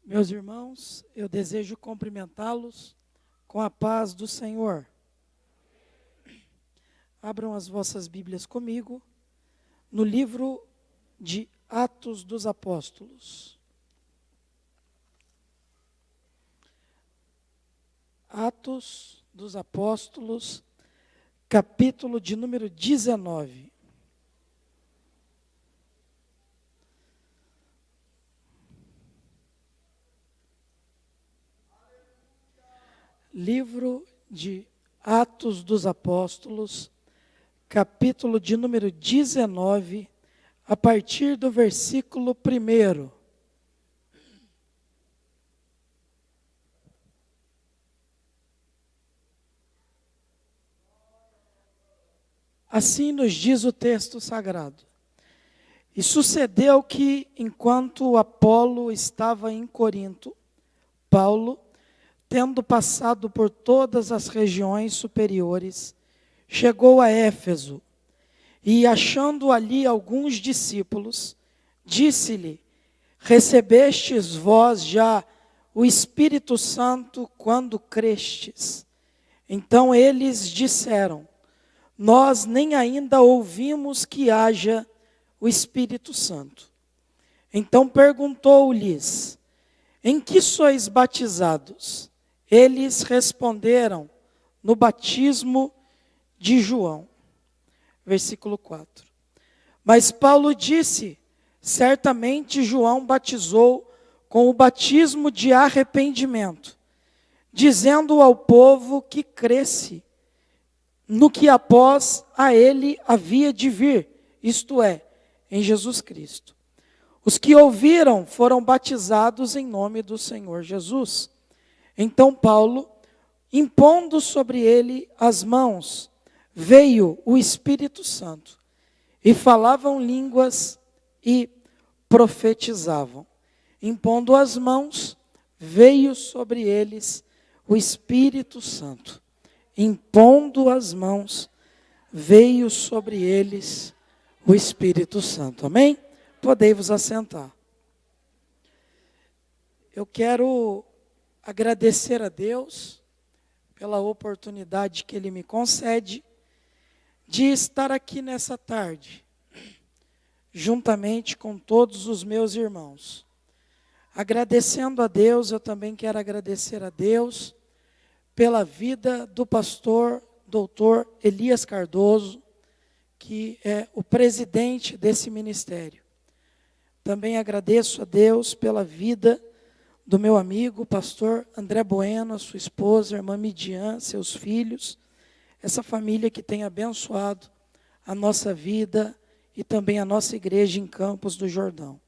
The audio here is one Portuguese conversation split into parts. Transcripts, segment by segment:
Meus irmãos, eu desejo cumprimentá-los com a paz do Senhor. Abram as vossas Bíblias comigo no livro de Atos dos Apóstolos. Atos dos Apóstolos, capítulo de número 19. Livro de Atos dos Apóstolos, capítulo de número 19, a partir do versículo 1. Assim nos diz o texto sagrado. E sucedeu que, enquanto Apolo estava em Corinto, Paulo, tendo passado por todas as regiões superiores, chegou a Éfeso, e achando ali alguns discípulos, disse-lhe: recebestes vós já o Espírito Santo quando crestes? Então eles disseram: nós nem ainda ouvimos que haja o Espírito Santo. Então perguntou-lhes: em que sois batizados? Eles responderam: no batismo de João. Versículo 4. Mas Paulo disse: certamente João batizou com o batismo de arrependimento, dizendo ao povo que cresce no que após a ele havia de vir, isto é, em Jesus Cristo. Os que ouviram foram batizados em nome do Senhor Jesus. Então Paulo, impondo sobre ele as mãos, veio o Espírito Santo, e falavam línguas e profetizavam. Impondo as mãos, veio sobre eles o Espírito Santo. Impondo as mãos, veio sobre eles o Espírito Santo. Amém? Podei vos assentar. Eu quero agradecer a Deus pela oportunidade que Ele me concede de estar aqui nessa tarde, juntamente com todos os meus irmãos. Agradecendo a Deus, eu também quero agradecer a Deus pela vida do pastor doutor Elias Cardoso, que é o presidente desse ministério. Também agradeço a Deus pela vida do meu amigo, pastor André Bueno, a sua esposa, a irmã Midian, seus filhos, essa família que tem abençoado a nossa vida e também a nossa igreja em Campos do Jordão.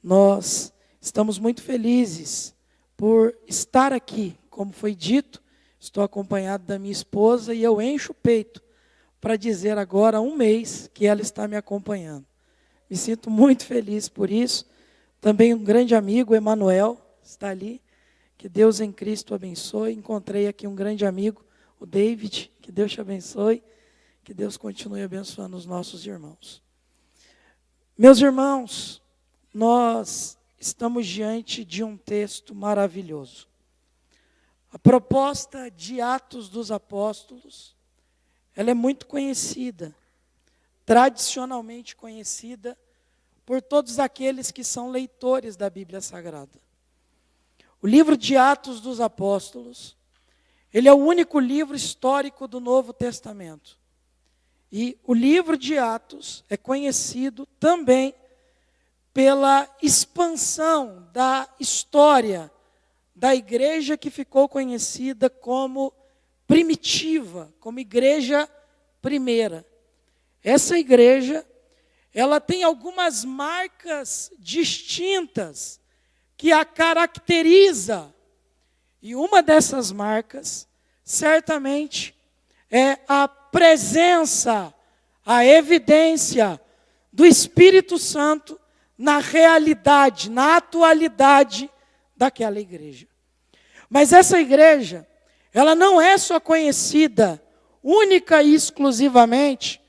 Nós estamos muito felizes por estar aqui, como foi dito, estou acompanhado da minha esposa e eu encho o peito para dizer agora há um mês que ela está me acompanhando. Me sinto muito feliz por isso. Também um grande amigo, Emanuel, está ali. Que Deus em Cristo abençoe. Encontrei aqui um grande amigo, o David. Que Deus te abençoe. Que Deus continue abençoando os nossos irmãos. Meus irmãos, nós estamos diante de um texto maravilhoso. A proposta de Atos dos Apóstolos, ela é muito conhecida, tradicionalmente conhecida por todos aqueles que são leitores da Bíblia Sagrada. O livro de Atos dos Apóstolos, ele é o único livro histórico do Novo Testamento. E o livro de Atos é conhecido também pela expansão da história da igreja que ficou conhecida como primitiva, como igreja primeira. Essa igreja, ela tem algumas marcas distintas que a caracteriza. E uma dessas marcas, certamente, é a presença, a evidência do Espírito Santo na realidade, na atualidade daquela igreja. Mas essa igreja, ela não é só conhecida única e exclusivamente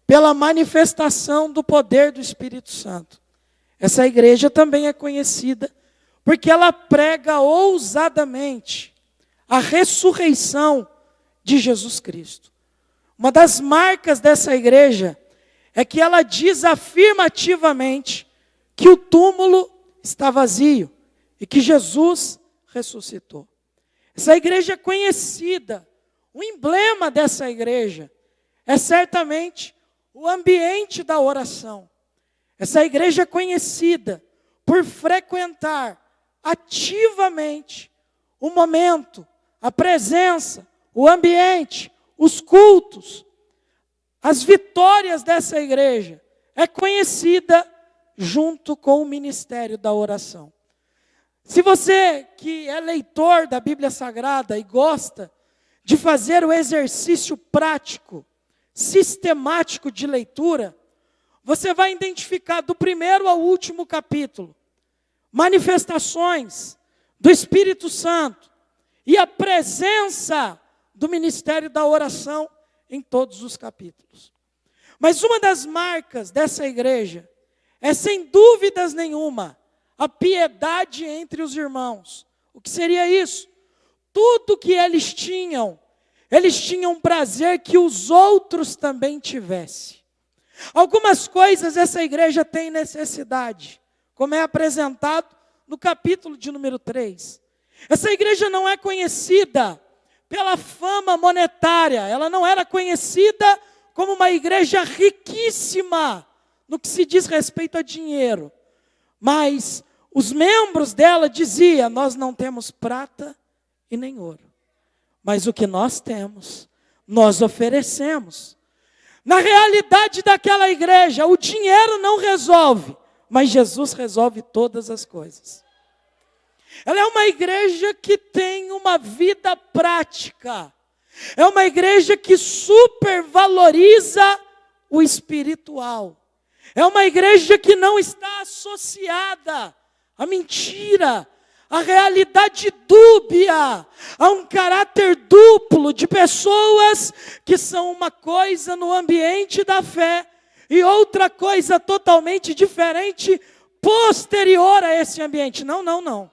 pela manifestação do poder do Espírito Santo. Essa igreja também é conhecida porque ela prega ousadamente a ressurreição de Jesus Cristo. Uma das marcas dessa igreja é que ela diz afirmativamente que o túmulo está vazio e que Jesus ressuscitou. Essa igreja é conhecida, o emblema dessa igreja é certamente o ambiente da oração. Essa igreja é conhecida por frequentar ativamente o momento, a presença, o ambiente, os cultos. As vitórias dessa igreja é conhecida junto com o ministério da oração. Se você que é leitor da Bíblia Sagrada e gosta de fazer o exercício prático, sistemático de leitura, você vai identificar do primeiro ao último capítulo manifestações do Espírito Santo e a presença do ministério da oração em todos os capítulos. Mas uma das marcas dessa igreja é, sem dúvidas nenhuma, a piedade entre os irmãos. O que seria isso? Tudo que eles tinham prazer que os outros também tivessem. Algumas coisas essa igreja tem necessidade, como é apresentado no capítulo de número 3. Essa igreja não é conhecida pela fama monetária, ela não era conhecida como uma igreja riquíssima no que se diz respeito a dinheiro. Mas os membros dela diziam: nós não temos prata e nem ouro, mas o que nós temos, nós oferecemos. Na realidade daquela igreja, o dinheiro não resolve, mas Jesus resolve todas as coisas. Ela é uma igreja que tem uma vida prática. É uma igreja que supervaloriza o espiritual. É uma igreja que não está associada à mentira, à realidade dúbia, a um caráter duplo de pessoas que são uma coisa no ambiente da fé e outra coisa totalmente diferente posterior a esse ambiente. Não.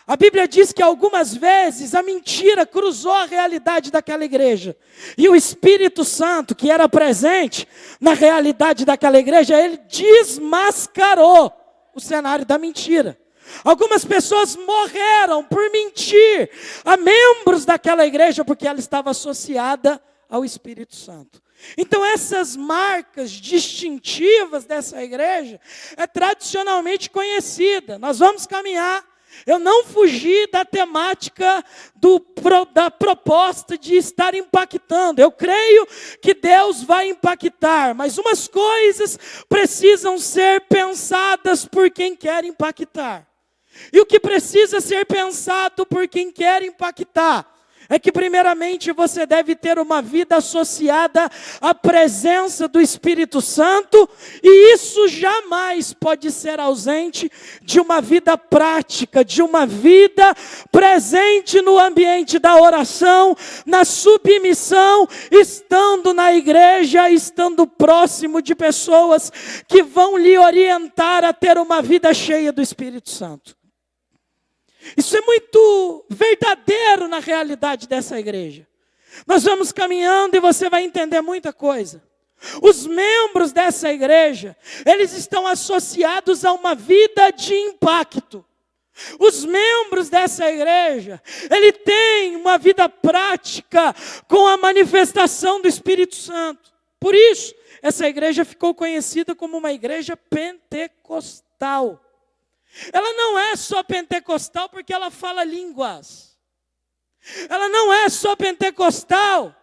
A Bíblia diz que algumas vezes a mentira cruzou a realidade daquela igreja. E o Espírito Santo, que era presente na realidade daquela igreja, ele desmascarou o cenário da mentira. Algumas pessoas morreram por mentir a membros daquela igreja, porque ela estava associada ao Espírito Santo. Então essas marcas distintivas dessa igreja é tradicionalmente conhecida. Nós vamos caminhar. Eu não fugi da temática da proposta de estar impactando. Eu creio que Deus vai impactar, mas umas coisas precisam ser pensadas por quem quer impactar. E o que precisa ser pensado por quem quer impactar é que primeiramente você deve ter uma vida associada à presença do Espírito Santo, e isso jamais pode ser ausente de uma vida prática, de uma vida presente no ambiente da oração, na submissão, estando na igreja, estando próximo de pessoas que vão lhe orientar a ter uma vida cheia do Espírito Santo. Isso é muito verdadeiro na realidade dessa igreja. Nós vamos caminhando e você vai entender muita coisa. Os membros dessa igreja, eles estão associados a uma vida de impacto. Os membros dessa igreja, ele tem uma vida prática com a manifestação do Espírito Santo. Por isso, essa igreja ficou conhecida como uma igreja pentecostal. Ela não é só pentecostal porque ela fala línguas. Ela não é só pentecostal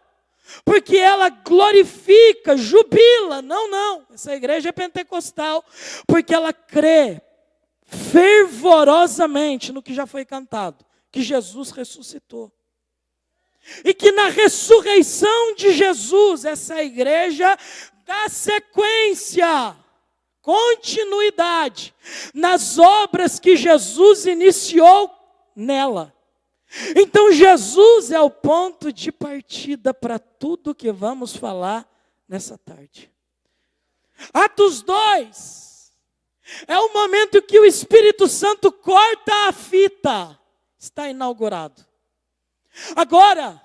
porque ela glorifica, jubila. Não. Essa igreja é pentecostal porque ela crê fervorosamente no que já foi cantado, que Jesus ressuscitou. E que na ressurreição de Jesus, essa igreja dá sequência, continuidade nas obras que Jesus iniciou nela. Então Jesus é o ponto de partida para tudo que vamos falar nessa tarde. Atos 2 É o momento que o Espírito Santo corta a fita. Está inaugurado. Agora,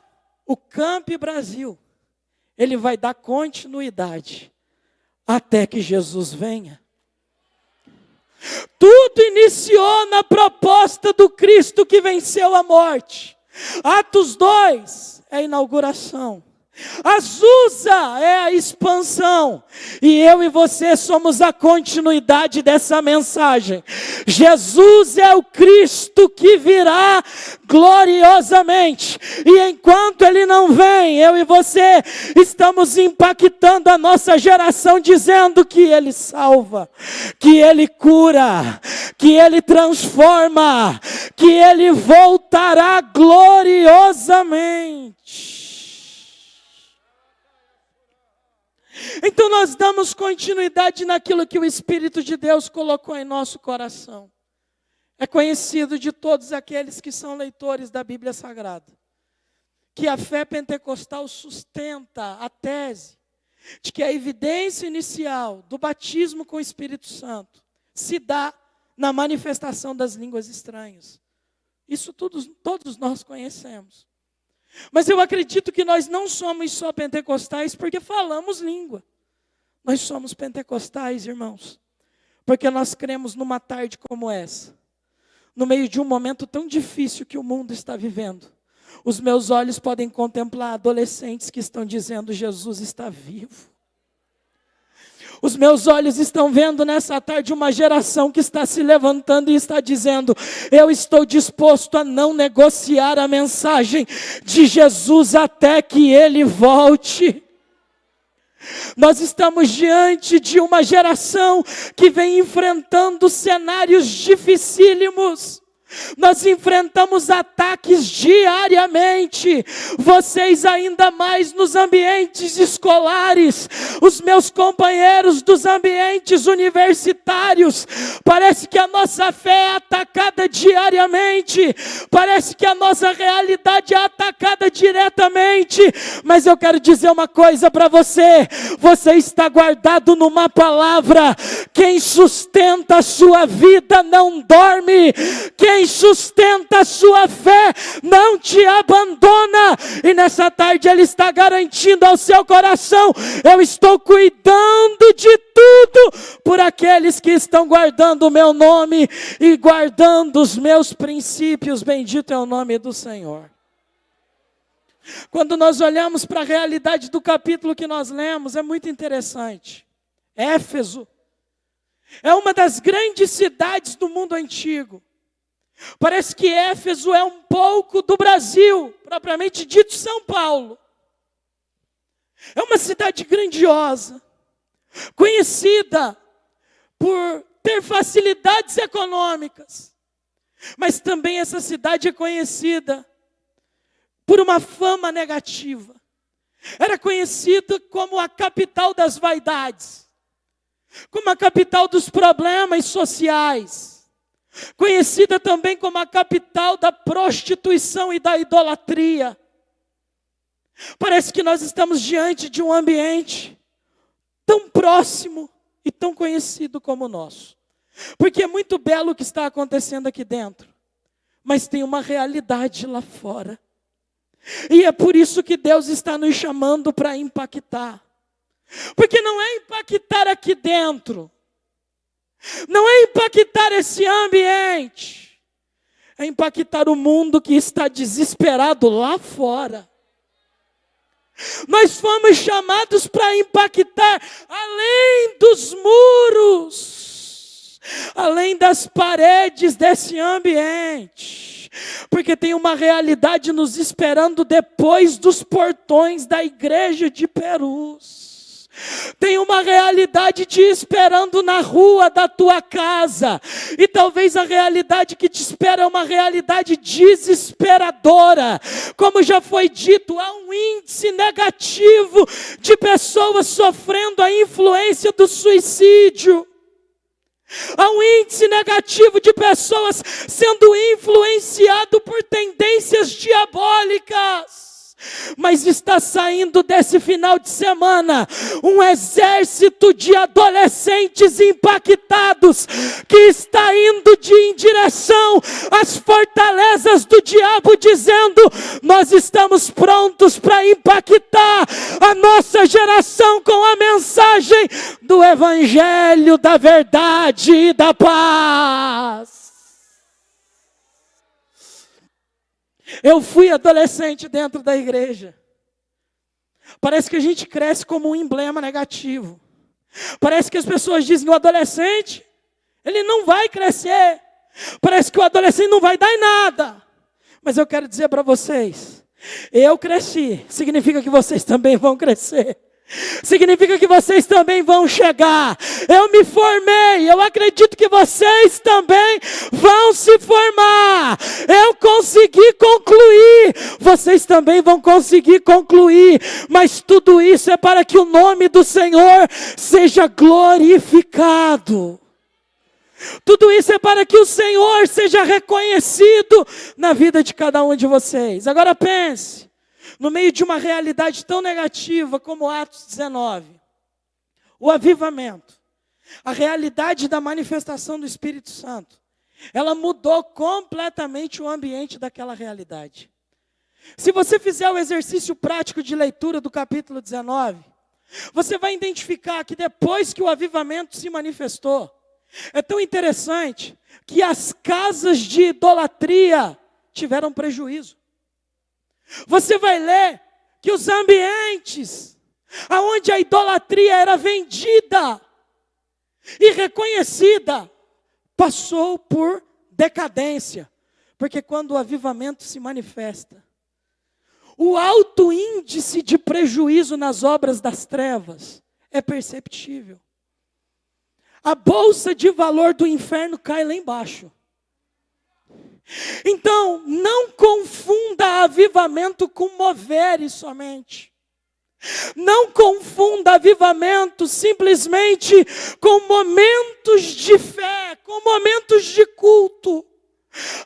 o Camp Brasil, ele vai dar continuidade até que Jesus venha. Tudo iniciou na proposta do Cristo que venceu a morte. Atos 2 é a inauguração. Azusa é a expansão. E eu e você somos a continuidade dessa mensagem. Jesus é o Cristo que virá gloriosamente. E enquanto Ele não vem, eu e você estamos impactando a nossa geração, dizendo que Ele salva, que Ele cura, que Ele transforma, que Ele voltará gloriosamente. Então nós damos continuidade naquilo que o Espírito de Deus colocou em nosso coração. É conhecido de todos aqueles que são leitores da Bíblia Sagrada, que a fé pentecostal sustenta a tese de que a evidência inicial do batismo com o Espírito Santo se dá na manifestação das línguas estranhas. Isso todos nós conhecemos. Mas eu acredito que nós não somos só pentecostais porque falamos língua. Nós somos pentecostais, irmãos, porque nós cremos numa tarde como essa, no meio de um momento tão difícil que o mundo está vivendo. Os meus olhos podem contemplar adolescentes que estão dizendo: Jesus está vivo. Os meus olhos estão vendo nessa tarde uma geração que está se levantando e está dizendo: eu estou disposto a não negociar a mensagem de Jesus até que Ele volte. Nós estamos diante de uma geração que vem enfrentando cenários dificílimos. Nós enfrentamos ataques diariamente, vocês ainda mais nos ambientes escolares, os meus companheiros dos ambientes universitários. Parece que a nossa fé é atacada diariamente, parece que a nossa realidade é atacada diretamente, mas eu quero dizer uma coisa para você: você está guardado numa palavra. Quem sustenta a sua vida não dorme, quem sustenta a sua fé não te abandona. E nessa tarde Ele está garantindo ao seu coração: eu estou cuidando de tudo por aqueles que estão guardando o meu nome e guardando os meus princípios. Bendito é o nome do Senhor. Quando nós olhamos para a realidade do capítulo que nós lemos, é muito interessante. Éfeso é uma das grandes cidades do mundo antigo. Parece que Éfeso é um pouco do Brasil, propriamente dito São Paulo. É uma cidade grandiosa, conhecida por ter facilidades econômicas, mas também essa cidade é conhecida por uma fama negativa. Era conhecida como a capital das vaidades, como a capital dos problemas sociais, conhecida também como a capital da prostituição e da idolatria. Parece que nós estamos diante de um ambiente tão próximo e tão conhecido como o nosso. Porque é muito belo o que está acontecendo aqui dentro, mas tem uma realidade lá fora. E é por isso que Deus está nos chamando para impactar. Porque não é impactar aqui dentro, não é impactar esse ambiente, é impactar o mundo que está desesperado lá fora. Nós fomos chamados para impactar além dos muros, além das paredes desse ambiente, porque tem uma realidade nos esperando depois dos portões da igreja de Perus. Tem uma realidade te esperando na rua da tua casa. E talvez a realidade que te espera é uma realidade desesperadora. Como já foi dito, há um índice negativo de pessoas sofrendo a influência do suicídio. Há um índice negativo de pessoas sendo influenciado por tendências diabólicas. Mas está saindo desse final de semana um exército de adolescentes impactados que está indo em direção às fortalezas do diabo, dizendo: nós estamos prontos para impactar a nossa geração com a mensagem do Evangelho, da verdade e da paz. Eu fui adolescente dentro da igreja. Parece que a gente cresce como um emblema negativo. Parece que as pessoas dizem que o adolescente, ele não vai crescer. Parece que o adolescente não vai dar em nada. Mas eu quero dizer para vocês, eu cresci, significa que vocês também vão crescer. Significa que vocês também vão chegar. Eu me formei, eu acredito que vocês também vão se formar. Eu consegui concluir, vocês também vão conseguir concluir. Mas tudo isso é para que o nome do Senhor seja glorificado. Tudo isso é para que o Senhor seja reconhecido na vida de cada um de vocês. Agora pense. No meio de uma realidade tão negativa como Atos 19, o avivamento, a realidade da manifestação do Espírito Santo, ela mudou completamente o ambiente daquela realidade. Se você fizer o exercício prático de leitura do capítulo 19, você vai identificar que depois que o avivamento se manifestou, é tão interessante que as casas de idolatria tiveram prejuízo. Você vai ler que os ambientes onde a idolatria era vendida e reconhecida, passou por decadência. Porque quando o avivamento se manifesta, o alto índice de prejuízo nas obras das trevas é perceptível. A bolsa de valor do inferno cai lá embaixo. Então, não confunda avivamento com moveres somente. Não confunda avivamento simplesmente com momentos de fé, com momentos de culto.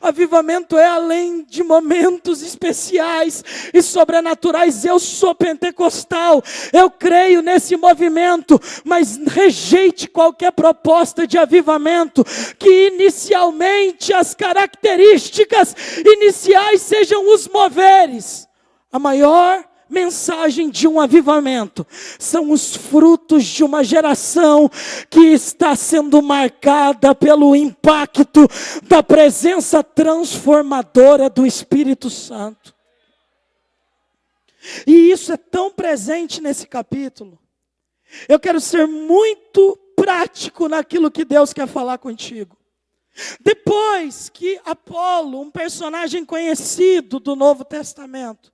Avivamento é além de momentos especiais e sobrenaturais. Eu sou pentecostal, eu creio nesse movimento, mas rejeite qualquer proposta de avivamento que inicialmente as características iniciais sejam os moveres. A maior mensagem de um avivamento são os frutos de uma geração que está sendo marcada pelo impacto da presença transformadora do Espírito Santo. E isso é tão presente nesse capítulo. Eu quero ser muito prático naquilo que Deus quer falar contigo. Depois que Apolo, um personagem conhecido do Novo Testamento,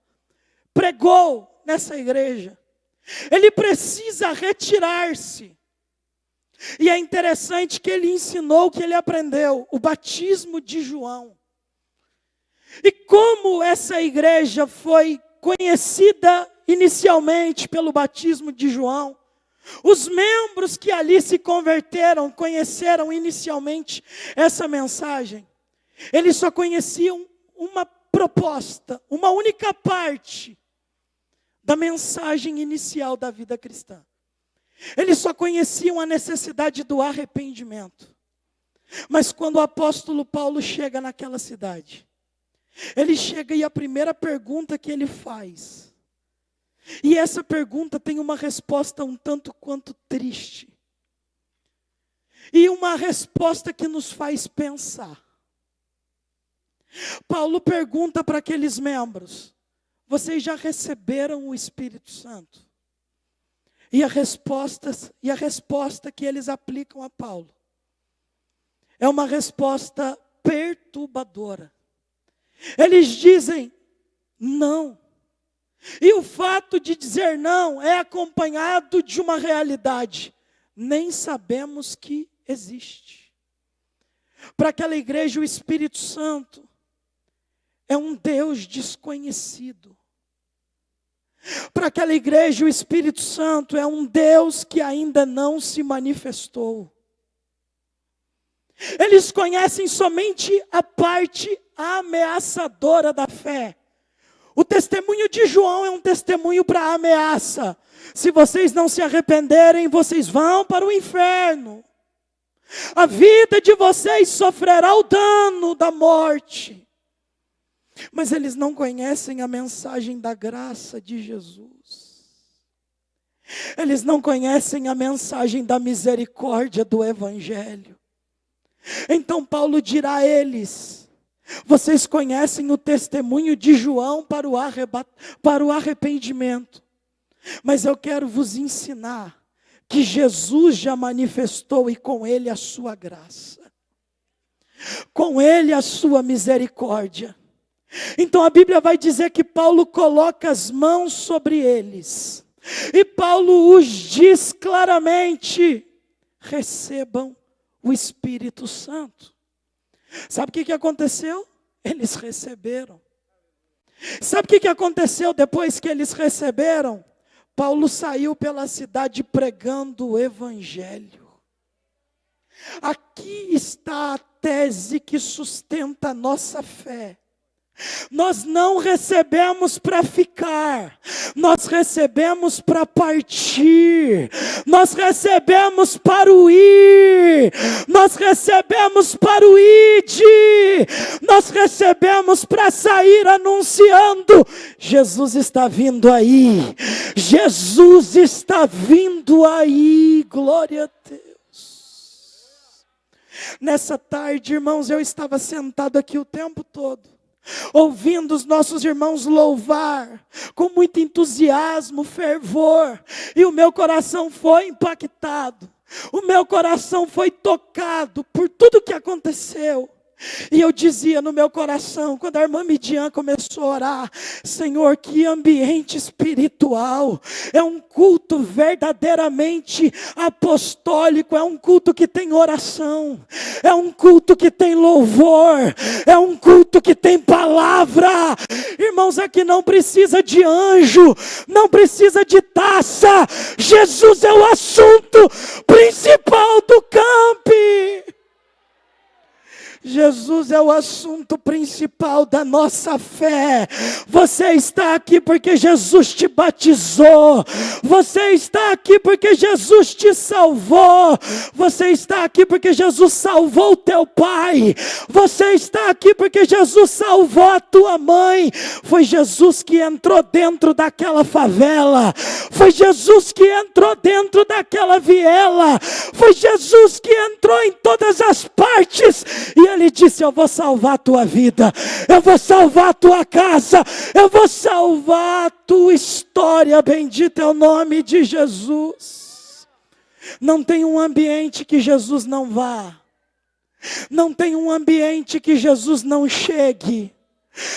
pregou nessa igreja, ele precisa retirar-se. E é interessante que ele ensinou o que ele aprendeu, o batismo de João. E como essa igreja foi conhecida inicialmente pelo batismo de João, os membros que ali se converteram, conheceram inicialmente essa mensagem. Eles só conheciam uma proposta, uma única parte da mensagem inicial da vida cristã. Eles só conheciam a necessidade do arrependimento. Mas quando o apóstolo Paulo chega naquela cidade, ele chega e a primeira pergunta que ele faz, e essa pergunta tem uma resposta um tanto quanto triste, e uma resposta que nos faz pensar. Paulo pergunta para aqueles membros: vocês já receberam o Espírito Santo? E a resposta que eles aplicam a Paulo é uma resposta perturbadora. Eles dizem não. E o fato de dizer não é acompanhado de uma realidade: nem sabemos que existe. Para aquela igreja, o Espírito Santo é um Deus desconhecido. Para aquela igreja, o Espírito Santo é um Deus que ainda não se manifestou. Eles conhecem somente a parte ameaçadora da fé. O testemunho de João é um testemunho para ameaça. Se vocês não se arrependerem, vocês vão para o inferno. A vida de vocês sofrerá o dano da morte. Mas eles não conhecem a mensagem da graça de Jesus. Eles não conhecem a mensagem da misericórdia do Evangelho. Então Paulo dirá a eles: vocês conhecem o testemunho de João para o arrependimento. Mas eu quero vos ensinar que Jesus já manifestou e com ele a sua graça. Com ele a sua misericórdia. Então a Bíblia vai dizer que Paulo coloca as mãos sobre eles. E Paulo os diz claramente: recebam o Espírito Santo. Sabe o que aconteceu? Eles receberam. Sabe o que aconteceu depois que eles receberam? Paulo saiu pela cidade pregando o Evangelho. Aqui está a tese que sustenta a nossa fé. Nós não recebemos para ficar, nós recebemos para partir, nós recebemos para o ir, nós recebemos para o ide, nós recebemos para sair anunciando: Jesus está vindo aí, Jesus está vindo aí, glória a Deus. Nessa tarde, irmãos, eu estava sentado aqui o tempo todo, ouvindo os nossos irmãos louvar, com muito entusiasmo, fervor, e o meu coração foi impactado, o meu coração foi tocado por tudo que aconteceu. E eu dizia no meu coração, quando a irmã Midian começou a orar: Senhor, que ambiente espiritual, é um culto verdadeiramente apostólico, é um culto que tem oração, é um culto que tem louvor, é um culto que tem palavra. Irmãos, aqui não precisa de anjo, não precisa de taça, Jesus é o assunto principal do campo. Jesus é o assunto principal da nossa fé. Você está aqui porque Jesus te batizou. Você está aqui porque Jesus te salvou. Você está aqui porque Jesus salvou o teu pai. Você está aqui porque Jesus salvou a tua mãe. Foi Jesus que entrou dentro daquela favela. Foi Jesus que entrou dentro daquela viela. Foi Jesus que entrou em todas as partes. E Ele disse: eu vou salvar a tua vida, eu vou salvar a tua casa, eu vou salvar a tua história. Bendito é o nome de Jesus. Não tem um ambiente que Jesus não vá, não tem um ambiente que Jesus não chegue,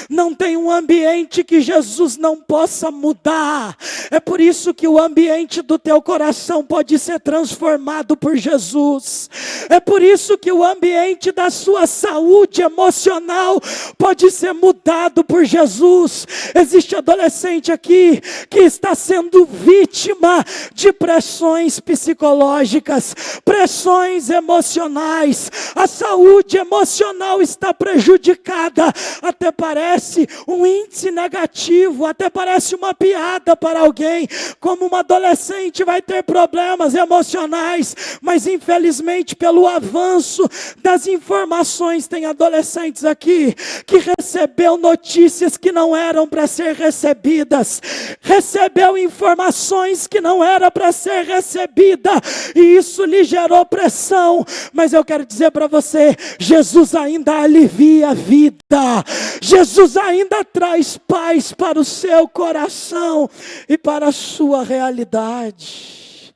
não tem um ambiente que Jesus não possa mudar. É por isso que o ambiente do teu coração pode ser transformado por Jesus. É por isso que o ambiente da sua saúde emocional pode ser mudado por Jesus. Existe adolescente aqui que está sendo vítima de pressões psicológicas, pressões emocionais. A saúde emocional está prejudicada. Até parece um índice negativo, até parece uma piada para alguém, como uma adolescente vai ter problemas emocionais, mas infelizmente pelo avanço das informações, tem adolescentes aqui que recebeu notícias que não eram para ser recebidas, recebeu informações que não era para ser recebida, e isso lhe gerou pressão. Mas eu quero dizer para você, Jesus ainda alivia a vida, Jesus ainda traz paz para o seu coração e para a sua realidade.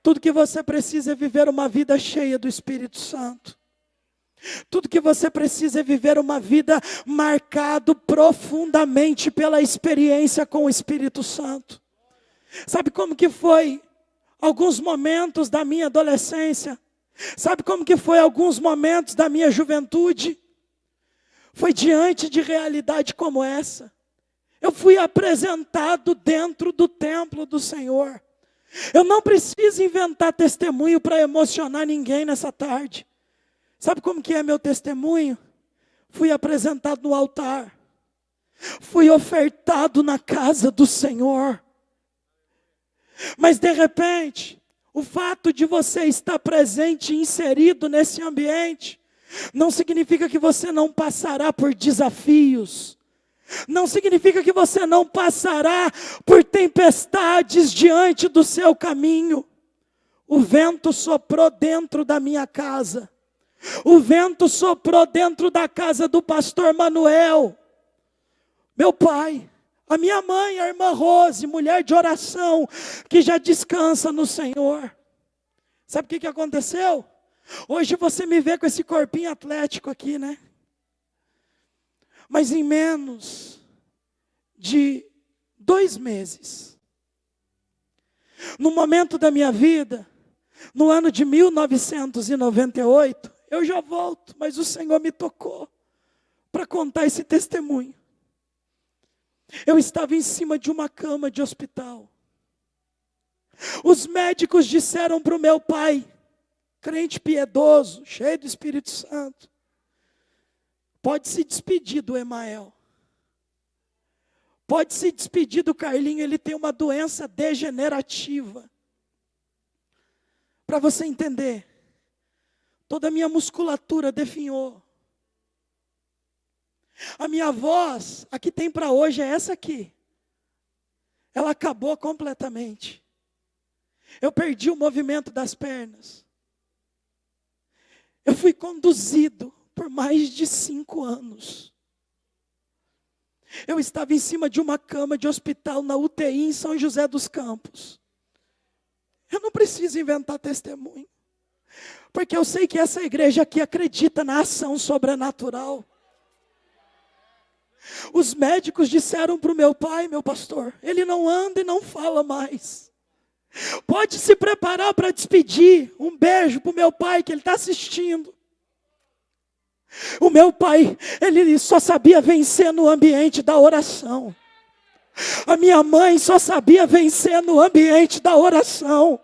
Tudo que você precisa é viver uma vida cheia do Espírito Santo. Tudo que você precisa é viver uma vida marcada profundamente pela experiência com o Espírito Santo. Sabe como que foi alguns momentos da minha adolescência? Sabe como que foi alguns momentos da minha juventude? Foi diante de realidade como essa. Eu fui apresentado dentro do templo do Senhor. Eu não preciso inventar testemunho para emocionar ninguém nessa tarde. Sabe como que é meu testemunho? Fui apresentado no altar. Fui ofertado na casa do Senhor. Mas de repente, o fato de você estar presente e inserido nesse ambiente, não significa que você não passará por desafios. Não significa que você não passará por tempestades diante do seu caminho. O vento soprou dentro da minha casa. O vento soprou dentro da casa do pastor Manuel, meu pai. A minha mãe, a irmã Rose, mulher de oração, que já descansa no Senhor. Sabe o que aconteceu? Hoje você me vê com esse corpinho atlético aqui, né? Mas em menos de 2 meses, no momento da minha vida, no ano de 1998, eu já volto, mas o Senhor me tocou para contar esse testemunho. Eu estava em cima de uma cama de hospital. Os médicos disseram para o meu pai, crente piedoso, cheio do Espírito Santo, pode se despedir do Emael. Pode se despedir do Carlinho, ele tem uma doença degenerativa. Para você entender, toda a minha musculatura definhou. A minha voz, a que tem para hoje é essa aqui. Ela acabou completamente. Eu perdi o movimento das pernas. Eu fui conduzido por mais de 5 anos. Eu estava em cima de uma cama de hospital na UTI em São José dos Campos. Eu não preciso inventar testemunho. Porque eu sei que essa igreja aqui acredita na ação sobrenatural. Os médicos disseram para o meu pai, meu pastor, ele não anda e não fala mais. Pode se preparar para despedir. Um beijo para o meu pai que ele está assistindo. O meu pai, ele só sabia vencer no ambiente da oração. A minha mãe só sabia vencer no ambiente da oração.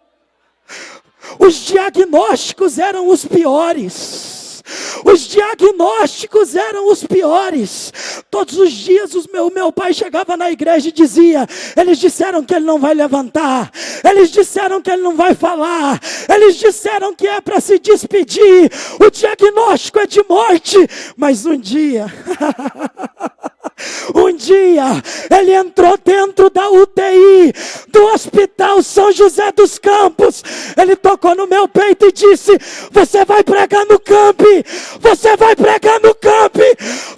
Os diagnósticos eram os piores. Os diagnósticos eram os piores. Todos os dias o meu pai chegava na igreja e dizia, eles disseram que ele não vai levantar, eles disseram que ele não vai falar, eles disseram que é para se despedir, o diagnóstico é de morte. Mas um dia ele entrou dentro da UTI do Hospital São José dos Campos. Ele tocou no meu peito e disse, você vai pregar no camp, você vai pregar no camp,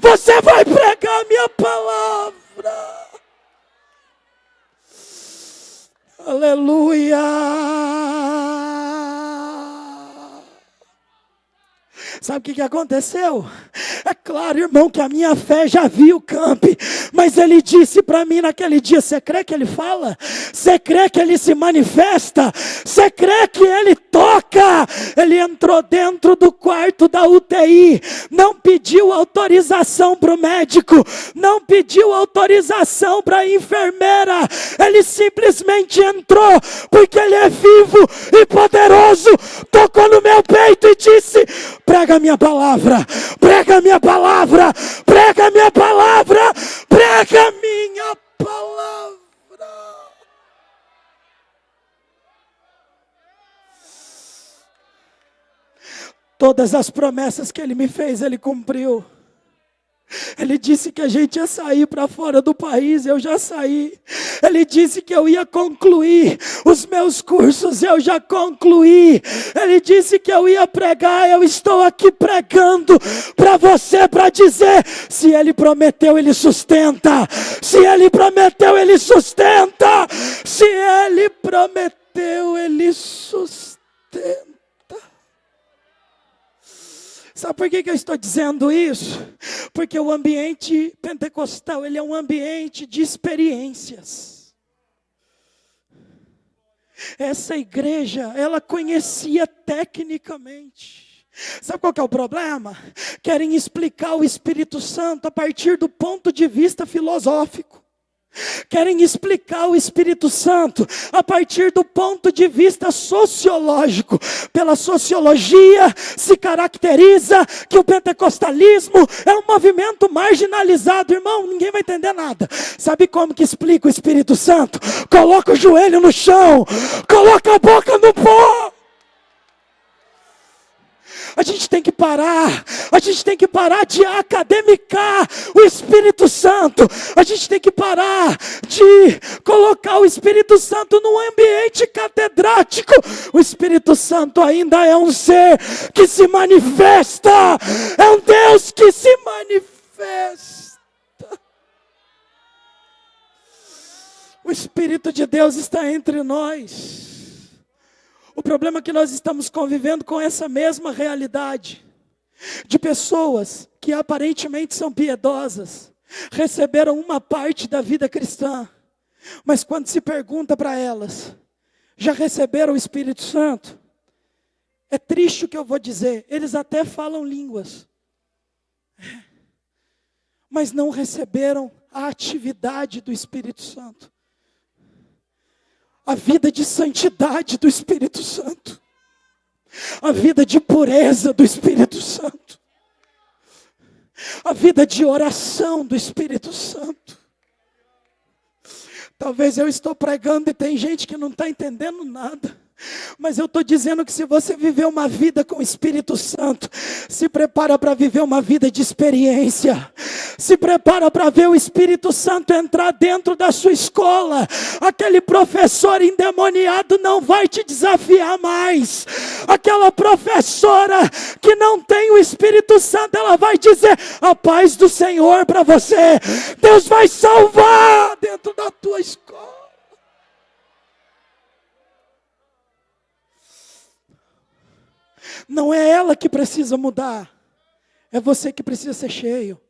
você vai pregar a minha palavra. Aleluia. Sabe o que aconteceu? É claro, irmão, que a minha fé já viu o camp, mas ele disse para mim naquele dia, você crê que ele fala? Você crê que ele se manifesta? Você crê que ele toca? Ele entrou dentro do quarto da UTI, não pediu autorização para o médico, não pediu autorização para a enfermeira, ele simplesmente entrou, porque ele é vivo e poderoso, tocou no meu peito e disse, prega a minha palavra, prega a minha palavra, prega a minha palavra, prega a minha palavra. Todas as promessas que ele me fez, ele cumpriu. Ele disse que a gente ia sair para fora do país, eu já saí. Ele disse que eu ia concluir os meus cursos, eu já concluí. Ele disse que eu ia pregar, eu estou aqui pregando para você, para dizer, se ele prometeu, ele sustenta. Se ele prometeu, ele sustenta. Se ele prometeu, ele sustenta. Sabe por que eu estou dizendo isso? Porque o ambiente pentecostal, ele é um ambiente de experiências. Essa igreja, ela conhecia tecnicamente. Sabe qual que é o problema? Querem explicar o Espírito Santo a partir do ponto de vista filosófico. Querem explicar o Espírito Santo a partir do ponto de vista sociológico. Pela sociologia se caracteriza que o pentecostalismo é um movimento marginalizado. Irmão, ninguém vai entender nada. Sabe como que explica o Espírito Santo? Coloca o joelho no chão, coloca a boca no pó. A gente tem que parar de academicar o Espírito Santo. A gente tem que parar de colocar o Espírito Santo num ambiente catedrático. O Espírito Santo ainda é um ser que se manifesta, é um Deus que se manifesta. O Espírito de Deus está entre nós. O problema é que nós estamos convivendo com essa mesma realidade de pessoas que aparentemente são piedosas, receberam uma parte da vida cristã, mas quando se pergunta para elas, já receberam o Espírito Santo? É triste o que eu vou dizer, eles até falam línguas, mas não receberam a atividade do Espírito Santo. A vida de santidade do Espírito Santo. A vida de pureza do Espírito Santo. A vida de oração do Espírito Santo. Talvez eu estou pregando e tem gente que não está entendendo nada. Mas eu estou dizendo que se você viver uma vida com o Espírito Santo, se prepara para viver uma vida de experiência. Se prepara para ver o Espírito Santo entrar dentro da sua escola. Aquele professor endemoniado não vai te desafiar mais. Aquela professora que não tem o Espírito Santo, ela vai dizer: a paz do Senhor para você. Deus vai salvar dentro da tua escola. Não é ela que precisa mudar, é você que precisa ser cheio.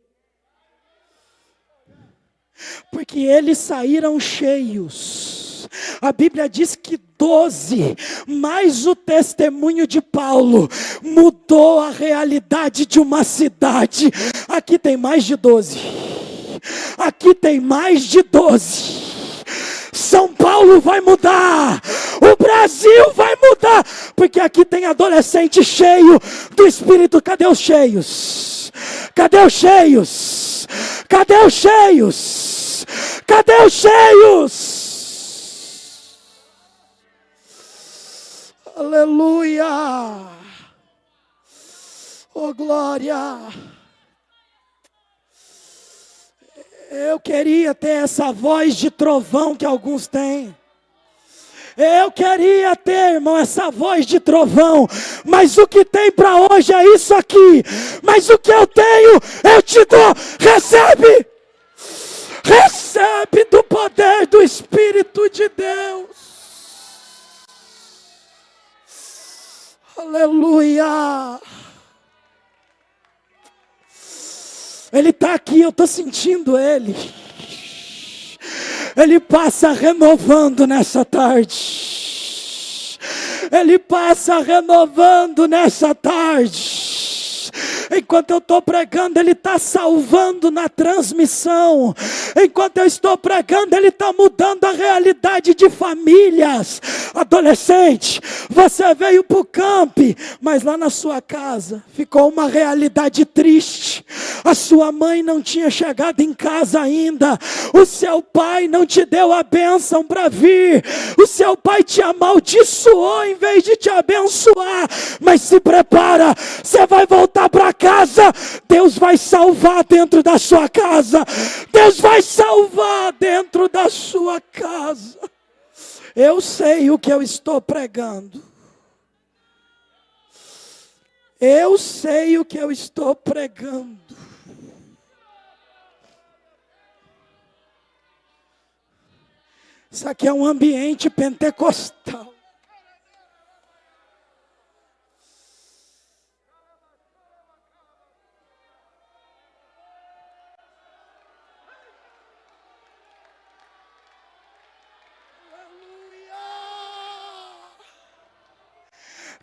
Porque eles saíram cheios. A Bíblia diz que 12, mais o testemunho de Paulo, mudou a realidade de uma cidade. Aqui tem mais de 12. Aqui tem mais de 12. São Paulo vai mudar, o Brasil vai mudar, porque aqui tem adolescente cheio do Espírito. Cadê os cheios? Cadê os cheios? Cadê os cheios? Cadê os cheios? Aleluia! Oh glória! Eu queria ter essa voz de trovão que alguns têm. Eu queria ter, irmão, essa voz de trovão. Mas o que tem para hoje é isso aqui. Mas o que eu tenho, eu te dou. Recebe. Recebe do poder do Espírito de Deus. Aleluia. Ele está aqui, eu estou sentindo Ele. Ele passa renovando nessa tarde. Ele passa renovando nessa tarde. Enquanto eu estou pregando, Ele está salvando na transmissão. Enquanto eu estou pregando, Ele está mudando a realidade de famílias. Adolescente, você veio para o camp, mas lá na sua casa ficou uma realidade triste. A sua mãe não tinha chegado em casa ainda. O seu pai não te deu a bênção para vir. O seu pai te amaldiçoou em vez de te abençoar. Mas se prepara, você vai voltar para casa. Deus vai salvar dentro da sua casa. Deus vai salvar dentro da sua casa. Eu sei o que eu estou pregando. Eu sei o que eu estou pregando. Isso aqui é um ambiente pentecostal.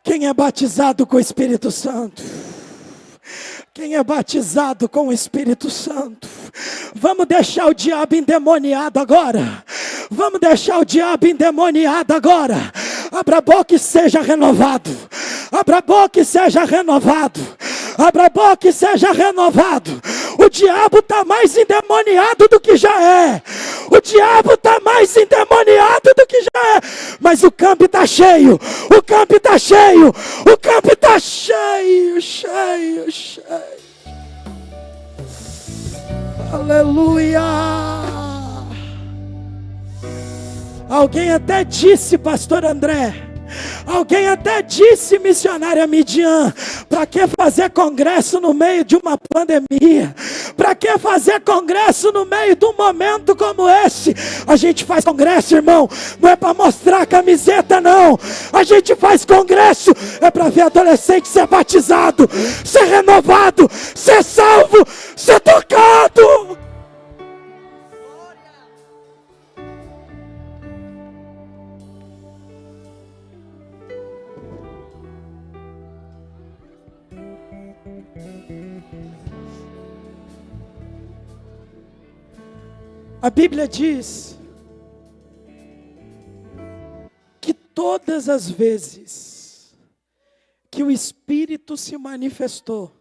Quem é batizado com o Espírito Santo? Quem é batizado com o Espírito Santo? Vamos deixar o diabo endemoniado agora. Vamos deixar o diabo endemoniado agora. Abra a boca e seja renovado. Abra a boca e seja renovado. Abra a boca e seja renovado. O diabo está mais endemoniado do que já é. O diabo está mais endemoniado do que já é. Mas o campo está cheio. O campo está cheio. O campo está cheio, cheio, cheio. Aleluia. Alguém até disse, pastor André, alguém até disse, missionária Midian, para que fazer congresso no meio de uma pandemia? Para que fazer congresso no meio de um momento como esse? A gente faz congresso, irmão, não é para mostrar a camiseta, não. A gente faz congresso, é para ver adolescente ser batizado, ser renovado, ser salvo, ser tocado. A Bíblia diz que todas as vezes que o Espírito se manifestou,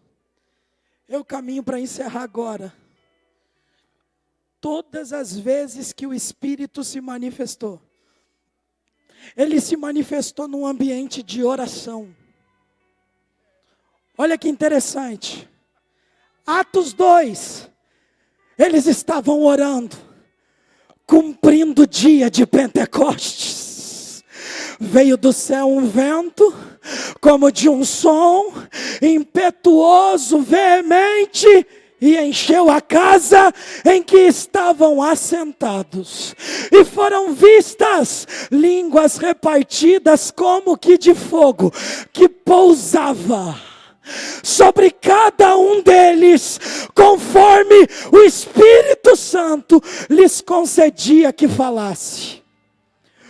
eu caminho para encerrar agora. Todas as vezes que o Espírito se manifestou, ele se manifestou num ambiente de oração. Olha que interessante. Atos 2, eles estavam orando, cumprindo o dia de Pentecostes. Veio do céu um vento, como de um som, impetuoso, veemente, e encheu a casa em que estavam assentados. E foram vistas línguas repartidas como que de fogo, que pousava sobre cada um deles, conforme o Espírito Santo lhes concedia que falasse.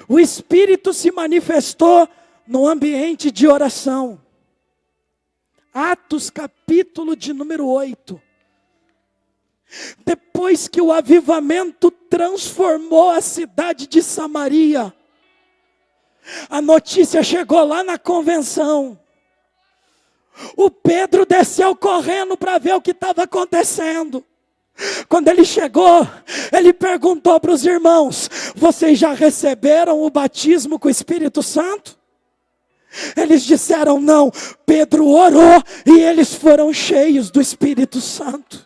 O Espírito se manifestou no ambiente de oração. Atos capítulo de número 8. Depois que o avivamento transformou a cidade de Samaria, a notícia chegou lá na convenção. O Pedro desceu correndo para ver o que estava acontecendo. Quando ele chegou, ele perguntou para os irmãos: vocês já receberam o batismo com o Espírito Santo? Eles disseram não. Pedro orou e eles foram cheios do Espírito Santo.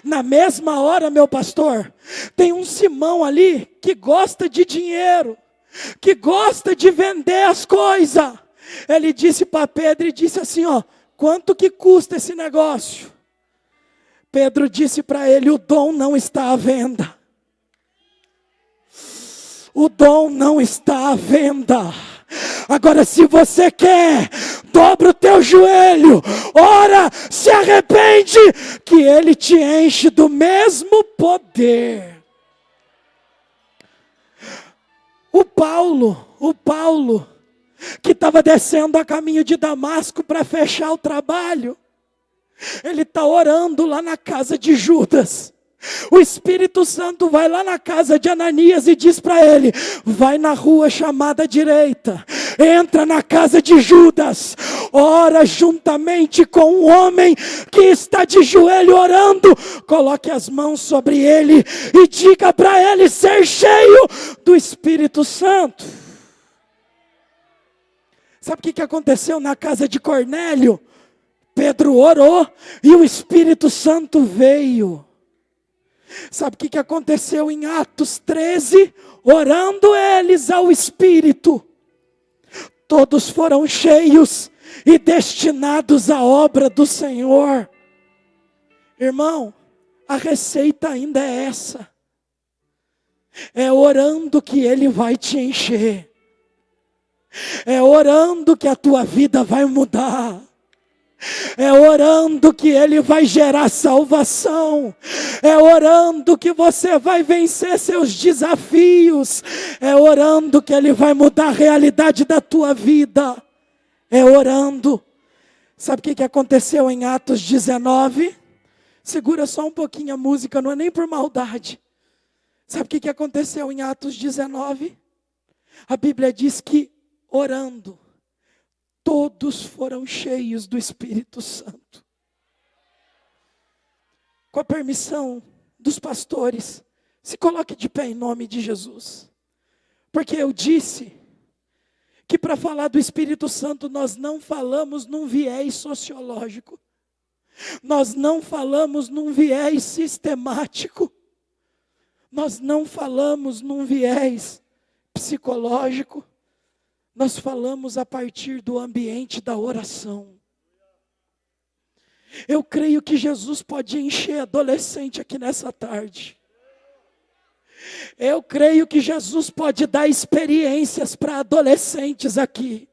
Na mesma hora, meu pastor, tem um Simão ali que gosta de dinheiro, que gosta de vender as coisas. Ele disse para Pedro e disse assim, ó: quanto que custa esse negócio? Pedro disse para ele: o dom não está à venda. O dom não está à venda. Agora, se você quer, dobra o teu joelho, ora, se arrepende, que ele te enche do mesmo poder. O Paulo, que estava descendo a caminho de Damasco para fechar o trabalho, ele está orando lá na casa de Judas. O Espírito Santo vai lá na casa de Ananias e diz para ele: vai na rua chamada direita, entra na casa de Judas, ora juntamente com um homem que está de joelho orando, coloque as mãos sobre ele e diga para ele ser cheio do Espírito Santo. Sabe o que aconteceu na casa de Cornélio? Pedro orou e o Espírito Santo veio. Sabe o que aconteceu em Atos 13? Orando eles ao Espírito, todos foram cheios e destinados à obra do Senhor. Irmão, a receita ainda é essa. É orando que Ele vai te encher. É orando que a tua vida vai mudar. É orando que Ele vai gerar salvação. É orando que você vai vencer seus desafios. É orando que Ele vai mudar a realidade da tua vida. É orando. Sabe o que aconteceu em Atos 19? Segura só um pouquinho a música, não é nem por maldade. Sabe o que aconteceu em Atos 19? A Bíblia diz que, orando, todos foram cheios do Espírito Santo. Com a permissão dos pastores, se coloque de pé em nome de Jesus. Porque eu disse que para falar do Espírito Santo nós não falamos num viés sociológico. Nós não falamos num viés sistemático. Nós não falamos num viés psicológico. Nós falamos a partir do ambiente da oração. Eu creio que Jesus pode encher adolescente aqui nessa tarde. Eu creio que Jesus pode dar experiências para adolescentes aqui.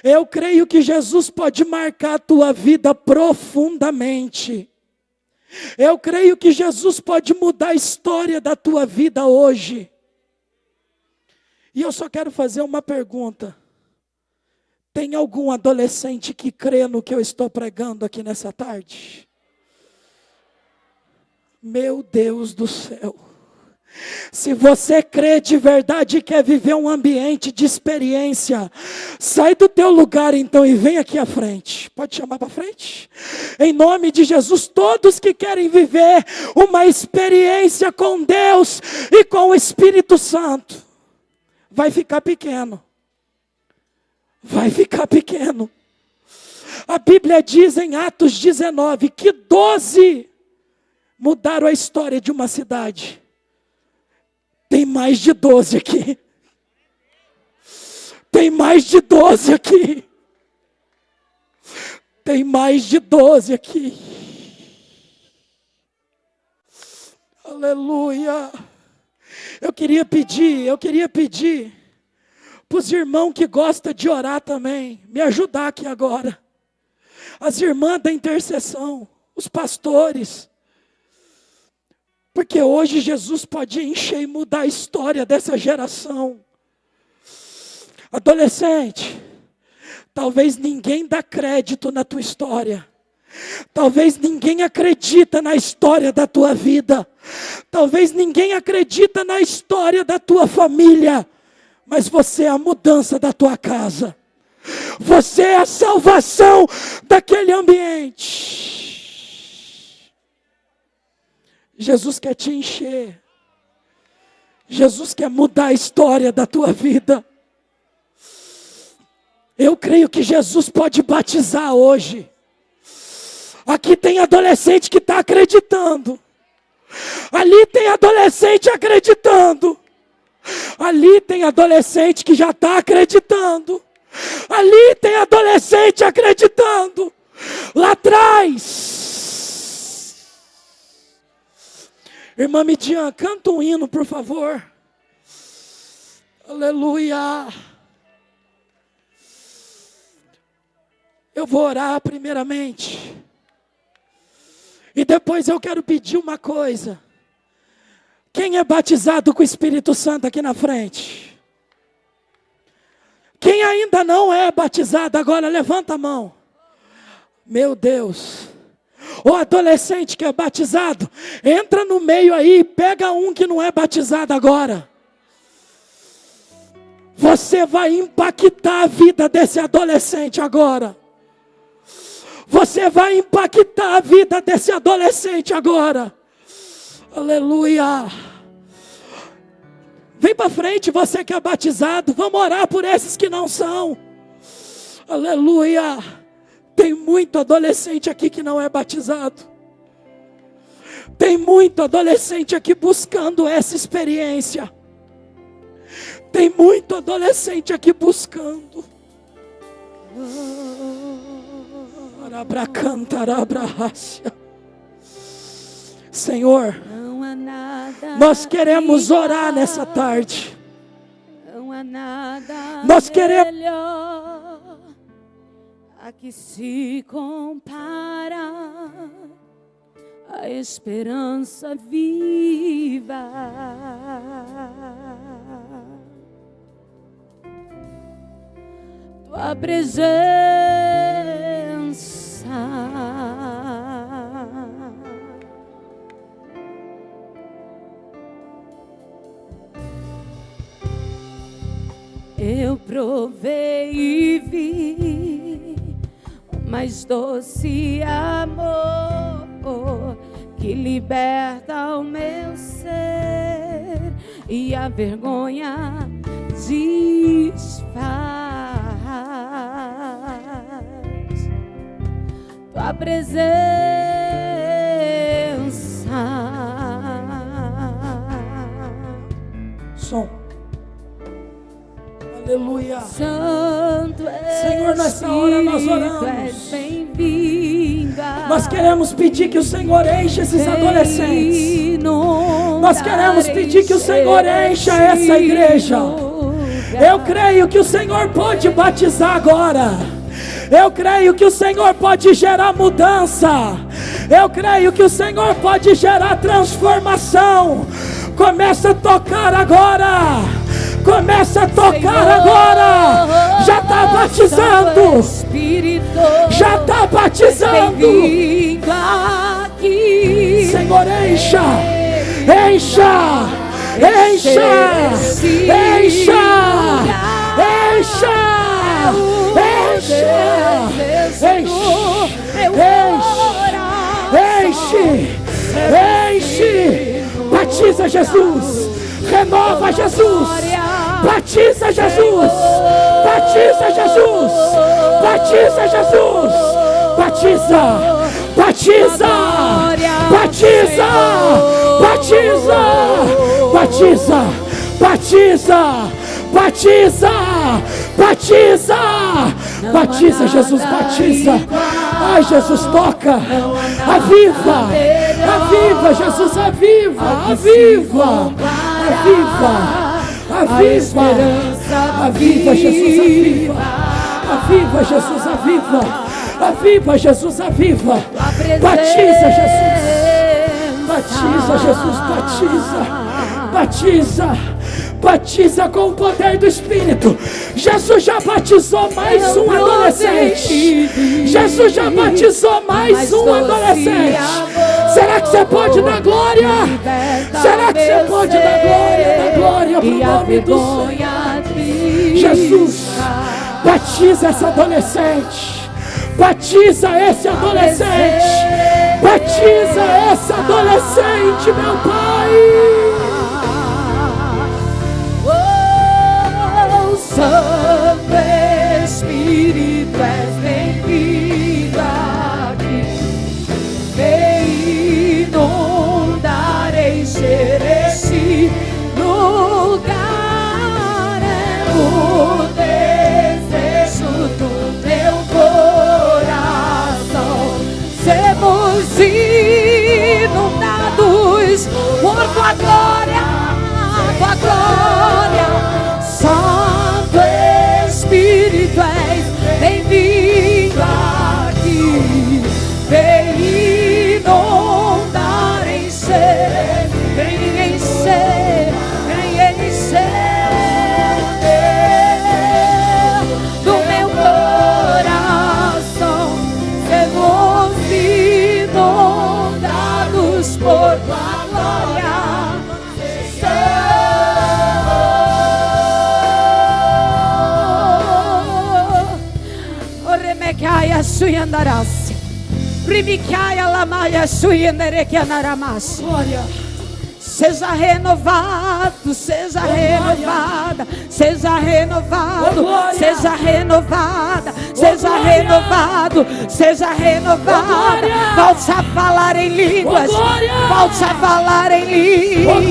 Eu creio que Jesus pode marcar a tua vida profundamente. Eu creio que Jesus pode mudar a história da tua vida hoje. E eu só quero fazer uma pergunta. Tem algum adolescente que crê no que eu estou pregando aqui nessa tarde? Meu Deus do céu. Se você crê de verdade e quer viver um ambiente de experiência, sai do teu lugar então e vem aqui à frente. Pode chamar para frente? Em nome de Jesus, todos que querem viver uma experiência com Deus e com o Espírito Santo, vai ficar pequeno. Vai ficar pequeno. A Bíblia diz em Atos 19 que 12 mudaram a história de uma cidade. Tem mais de 12 aqui. Tem mais de 12 aqui. Tem mais de 12 aqui. Aleluia. Eu queria pedir para os irmãos que gostam de orar também, me ajudar aqui agora. As irmãs da intercessão, os pastores. Porque hoje Jesus pode encher e mudar a história dessa geração. Adolescente, talvez ninguém dá crédito na tua história. Talvez ninguém acredita na história da tua vida. Talvez ninguém acredita na história da tua família. Mas você é a mudança da tua casa. Você é a salvação daquele ambiente. Jesus quer te encher. Jesus quer mudar a história da tua vida. Eu creio que Jesus pode batizar hoje. Aqui tem adolescente que está acreditando. Ali tem adolescente acreditando. Ali tem adolescente que já está acreditando. Ali tem adolescente acreditando. Lá atrás. Irmã Midian, canta um hino, por favor. Aleluia. Eu vou orar primeiramente. E depois eu quero pedir uma coisa. Quem é batizado com o Espírito Santo aqui na frente? Quem ainda não é batizado agora, levanta a mão. Meu Deus. O adolescente que é batizado, entra no meio aí, pega um que não é batizado agora. Você vai impactar a vida desse adolescente agora. Você vai impactar a vida desse adolescente agora. Aleluia. Vem para frente, você que é batizado. Vamos orar por esses que não são. Aleluia. Tem muito adolescente aqui que não é batizado. Tem muito adolescente aqui buscando essa experiência. Tem muito adolescente aqui buscando. Senhor, nós queremos orar nessa tarde. Nós queremos a que se compara a esperança viva. Tua presença eu provei e vi o mais doce amor que liberta o meu ser e a vergonha desfaz. Tua presença, som. Aleluia. Santo Senhor, nessa hora nós oramos. és bem-vinda. Nós queremos pedir que o Senhor encha esses adolescentes. Nós queremos pedir que o Senhor encha essa igreja. Eu creio que o Senhor pode batizar agora. Eu creio que o Senhor pode gerar mudança. Eu creio que o Senhor pode gerar transformação. Começa a tocar agora. Começa a tocar agora. Já está batizando. Já está batizando. Senhor, encha. Encha. Encha. Encha. Encha. Enche. Enche. Batiza Jesus. Renova Jesus. Batiza Jesus. Batiza Jesus. Batiza Jesus. Batiza. Batiza. Batiza. Batiza. Batiza. Batiza. Batiza. Batiza. Batiza, Jesus, batiza. Ai, Jesus, toca. Aviva. Aviva, Jesus, aviva. Aviva. Aviva. Aviva. Aviva, Jesus, aviva. Aviva, Jesus, aviva. Aviva, Jesus, aviva. Batiza, Jesus. Batiza, Jesus, batiza. Batiza. Batiza com o poder do Espírito. Jesus já batizou mais um adolescente. Jesus já batizou mais um adolescente. Será que você pode dar glória? Será que você pode dar glória? Dar glória para o nome do Senhor. Jesus, batiza essa adolescente. Batiza esse adolescente. Batiza essa adolescente, meu Pai. Santo Espírito, és bem-vindo aqui. Vem inundar, encher esse lugar. É o desejo do meu coração. Sermos inundados por tua glória, tua glória. Santo Espírito, és bem-vindo aqui. Vem inundar, encher, vem encher, vem encher do meu coração. Sermos inundados por tua glória. Kaya suyandaras, ribikaya lamaya suyandarekianaramas. Glória. Seja renovado, seja renovada, seja renovado, seja renovada, seja renovado, seja renovada. Volte a falar em línguas, volte a falar em línguas.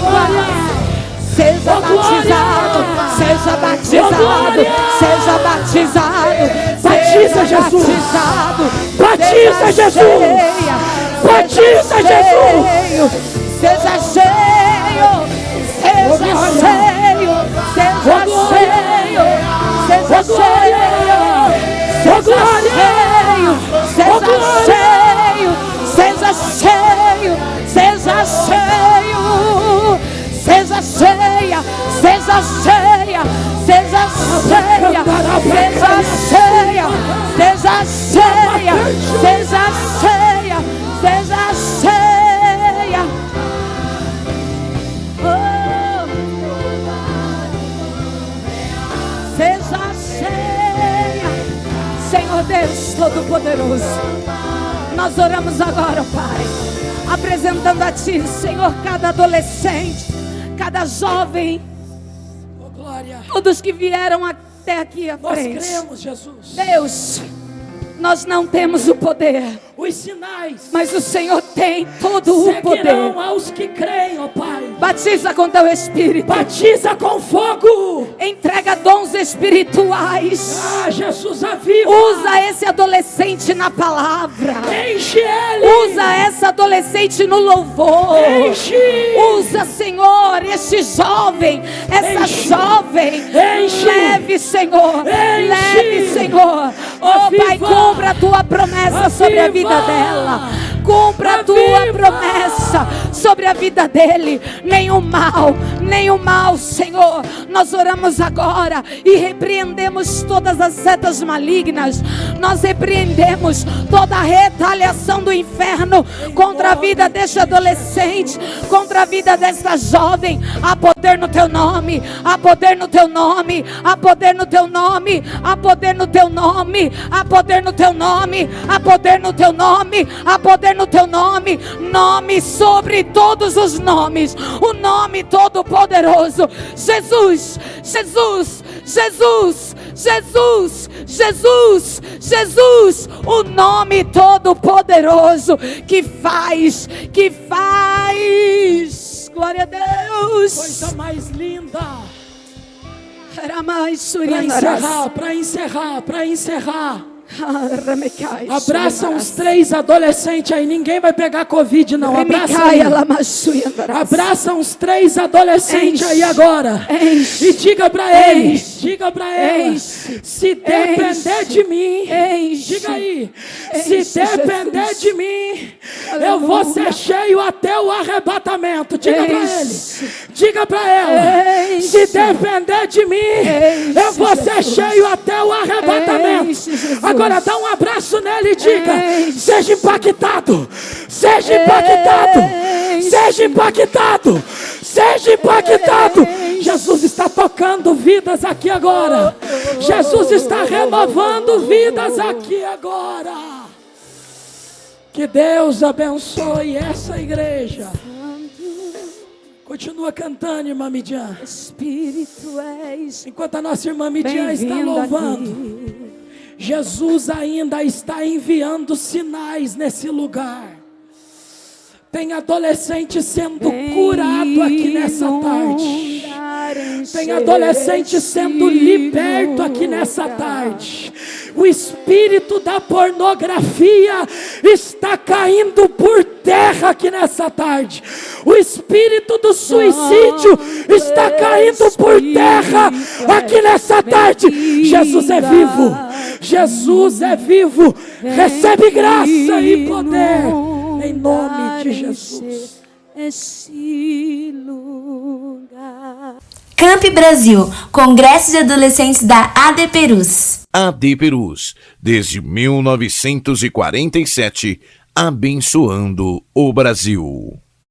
Seja batizado, seja batizado, seja batizado. Batiza, Jesus. Batiza, Jesus. Batiza, Jesus. Seja cheio, seja cheio, seja cheio, seja cheio, seja cheio, seja cheio, seja cheio, seja cheio, seja cheia, seja cheia, seja cheia, seja cheia, seja cheia, seja cheia, seja cheia. Oh. Nós oramos agora, Pai, apresentando a Ti, Senhor, cada adolescente, cada jovem, Oh, glória. todos que vieram até aqui à Nós frente. cremos, Jesus. Deus, nós não temos o poder, Os sinais mas o Senhor tem todo o poder. seguirão aos que creem, ó Pai. Batiza com Teu Espírito. Batiza com fogo. Entrega dons espirituais. Ah, Jesus, aviva. Usa esse adolescente na palavra. Enche ele. Usa essa adolescente no louvor. Enche. Usa, Senhor, este jovem, essa Enche. jovem. Enche. Leve, Senhor. Enche. Leve, Senhor. Oh, Aviva. Pai, cumpra a Tua promessa sobre a vida dela. Cumpra a Tua Aviva. promessa sobre a vida dele. Nenhum mal, Senhor. Nós oramos agora e repreendemos todas as setas malignas. Nós repreendemos toda a retaliação do inferno contra a vida deste adolescente, contra a vida desta jovem. Há poder no Teu nome, há poder no Teu nome, há poder no Teu nome, há poder no Teu nome, há poder no Teu nome, há poder no Teu nome, há poder no Teu nome. Nome sobre todos os nomes, o nome todo poderoso, Jesus, Jesus, Jesus, Jesus, Jesus, Jesus, o nome todo poderoso que faz, glória a Deus. Coisa mais linda. Era mais Para encerrar. Abraça uns 3 adolescentes aí. Ninguém vai pegar Covid, não. Abraça aí. Abraça uns 3 adolescentes aí agora. Enche. E diga para eles. Diga para eles. Se depender de mim. Diga aí. Se depender Jesus. de mim, Aleluia. eu vou ser cheio até o arrebatamento. Diga para ele. Diga para ela. Se depender de mim, eu vou ser cheio até o arrebatamento. Agora dá um abraço nele e diga: seja impactado, seja impactado, seja impactado, seja impactado. Jesus está tocando vidas aqui agora. Jesus está renovando vidas aqui agora. Que Deus abençoe essa igreja. Continua cantando, irmã Midian. Espírito és Enquanto a nossa irmã Midian está bem-vindo louvando, aqui. Jesus ainda está enviando sinais nesse lugar. Tem adolescente sendo curado aqui nessa tarde. Tem adolescente sendo liberto aqui nessa tarde. O espírito da pornografia está caindo por terra aqui nessa tarde. O espírito do suicídio está caindo por terra aqui nessa tarde. Jesus é vivo. Jesus é vivo. Recebe graça e poder em nome de Jesus. Esse lugar. Camp Brasil, Congresso de Adolescentes da AD Perus. AD Perus, desde 1947, abençoando o Brasil.